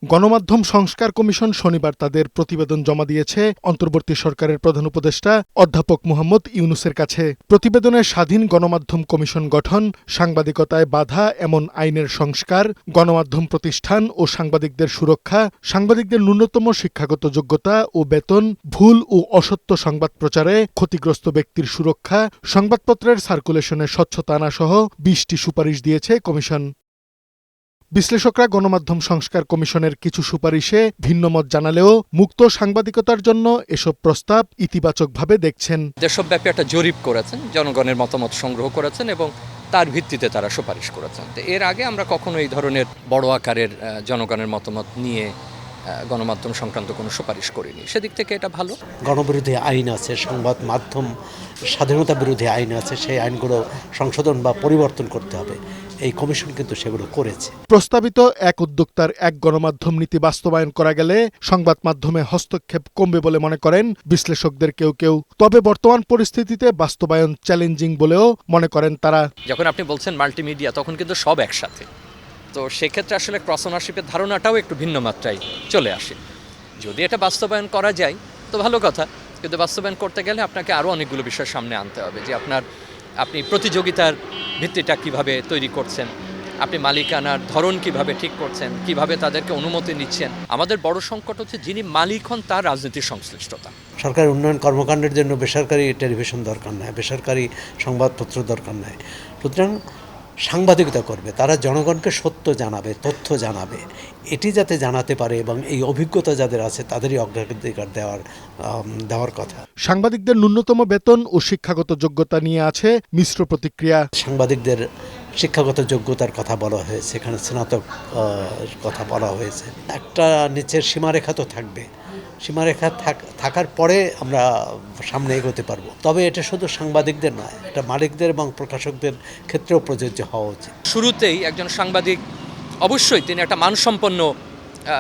গণমাধ্যম সংস্কার কমিশন শনিবার তাদের প্রতিবেদন জমা দিয়েছে অন্তর্বর্তী সরকারের প্রধান উপদেষ্টা অধ্যাপক মুহাম্মদ ইউনূসের কাছে। প্রতিবেদনে স্বাধীন গণমাধ্যম কমিশন গঠন, সাংবাদিকতায় বাধা এমন আইনের সংস্কার, গণমাধ্যম প্রতিষ্ঠান ও সাংবাদিকদের সুরক্ষা, সাংবাদিকদের ন্যূনতম শিক্ষাগত যোগ্যতা ও বেতন, ভুল ও অসত্য সংবাদ প্রচারে ক্ষতিগ্রস্ত ব্যক্তির সুরক্ষা, সংবাদপত্রের সার্কুলেশনে স্বচ্ছতা আনাসহ ২০টি সুপারিশ দিয়েছে কমিশন। বিশ্লেষকরা গণমাধ্যম সংস্কার কমিশনের কিছু সুপারিশে ভিন্নমত জানালেও মুক্ত সাংবাদিকতার জন্য এসব প্রস্তাব ইতিবাচকভাবে দেখছেন। দেশব্যাপী একটা জরিপ করেছেন, জনগণের মতামত সংগ্রহ করেছেন এবং তার ভিত্তিতে তারা সুপারিশ করেছেন। তো এর আগে আমরা কখনো এই ধরনের বড় আকারের জনগণের মতামত নিয়ে গণমাধ্যম সংক্রান্ত কোনো সুপারিশ করিনি। সেদিক থেকে এটা ভালো। গণবিরোধী আইন আছে, সংবাদ মাধ্যম স্বাধীনতা বিরোধী আইন আছে, সেই আইনগুলো সংশোধন বা পরিবর্তন করতে হবে। এই কমিশন কিন্তু সেগুলো করেছে। প্রস্তাবিত এক উদ্যোক্তার এক গণমাধ্যম নীতি বাস্তবায়ন করা গেলে সংবাদ মাধ্যমে হস্তক্ষেপ কমবে বলে মনে করেন বিশ্লেষকদের কেউ কেউ। তবে বর্তমান পরিস্থিতিতে বাস্তবায়ন চ্যালেঞ্জিং বলেও মনে করেন তারা। যখন আপনি বলছেন মাল্টিমিডিয়া, তখন কিন্তু সব একসাথে। তো সেক্ষেত্রে আসলে ক্রস ওনারশিপের ধারণাটাও একটু ভিন্ন মাত্রায় চলে আসে। যদি এটা বাস্তবায়ন করা যায় তো ভালো কথা, কিন্তু বাস্তবায়ন করতে গেলে আপনাকে আরও অনেকগুলো বিষয় সামনে আনতে হবে। যে আপনি প্রতিযোগিতার ভিত্তিটা কিভাবে তৈরি করছেন, আপনি মালিকানার ধরন কিভাবে ঠিক করছেন, কিভাবে তাদেরকে অনুমতি নিচ্ছেন। আমাদের বড় সংকট হচ্ছে যিনি মালিক হন তার রাজনীতির সংশ্লিষ্টতা। সরকারি উন্নয়ন কর্মকাণ্ডের জন্য বেসরকারি টেলিভিশন দরকার নয়, বেসরকারি সংবাদপত্র দরকার নয়। সুতরাং সাংবাদিকতা করবে, তারা জনগণকে সত্য জানাবে, তথ্য জানাবে। এটি যাতে জানাতে পারে এবং এই অভিজ্ঞতা যাদের আছে তাদেরই অগ্রাধিকার দেওয়ার কথা। সাংবাদিকদের ন্যূনতম বেতন ও শিক্ষাগত যোগ্যতা নিয়ে আছে মিশ্র প্রতিক্রিয়া। সাংবাদিকদের শিক্ষাগত যোগ্যতার কথা বলা হয়েছে, এখানে স্নাতক কথা বলা হয়েছে। একটা নিচের সীমারেখা তো থাকবে, সীমারেখা থাকার পরে আমরা সামনে এগোতে পারবো। তবে এটা শুধু সাংবাদিকদের নয়, এটা মালিকদের এবং প্রকাশকদের ক্ষেত্রেও প্রযোজ্য হওয়া উচিত। শুরুতেই একজন সাংবাদিক অবশ্যই তিনি একটা মানসম্পন্ন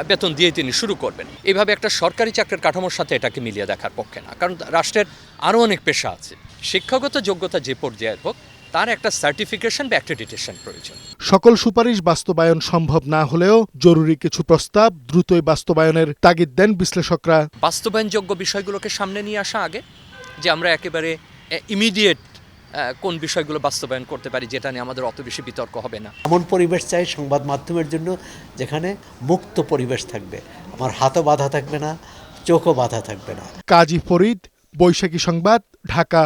বেতন দিয়ে তিনি শুরু করবেন। এইভাবে একটা সরকারি চাকরির কাঠামোর সাথে এটাকে মিলিয়ে দেখার পক্ষে না, কারণ রাষ্ট্রের আরও অনেক পেশা আছে। শিক্ষাগত যোগ্যতা যে পর্যায়ের হোক, তার একটা সার্টিফিকেশন বা অ্যাক্রেডিটেশন প্রয়োজন। সকল সুপারিশ বাস্তবায়ন সম্ভব না হলেও জরুরি কিছু প্রস্তাব দ্রুতই বাস্তবায়নের তাগিদ দেন বিশ্লেষকরা। বাস্তবায়নযোগ্য বিষয়গুলোকে সামনে নিয়ে আসা আগে, যে আমরা একেবারে ইমিডিয়েট কোন বিষয়গুলো বাস্তবায়ন করতে পারি যেটা নিয়ে আমাদের অত বেশি বিতর্ক হবে না। এমন পরিবেশ চাই সংবাদ মাধ্যমের জন্য যেখানে মুক্ত পরিবেশ থাকবে, আমার হাতও বাধা থাকবে না, চোখও বাধা থাকবে না। কাজী ফরিদ, বৈশাখী সংবাদ, ঢাকা।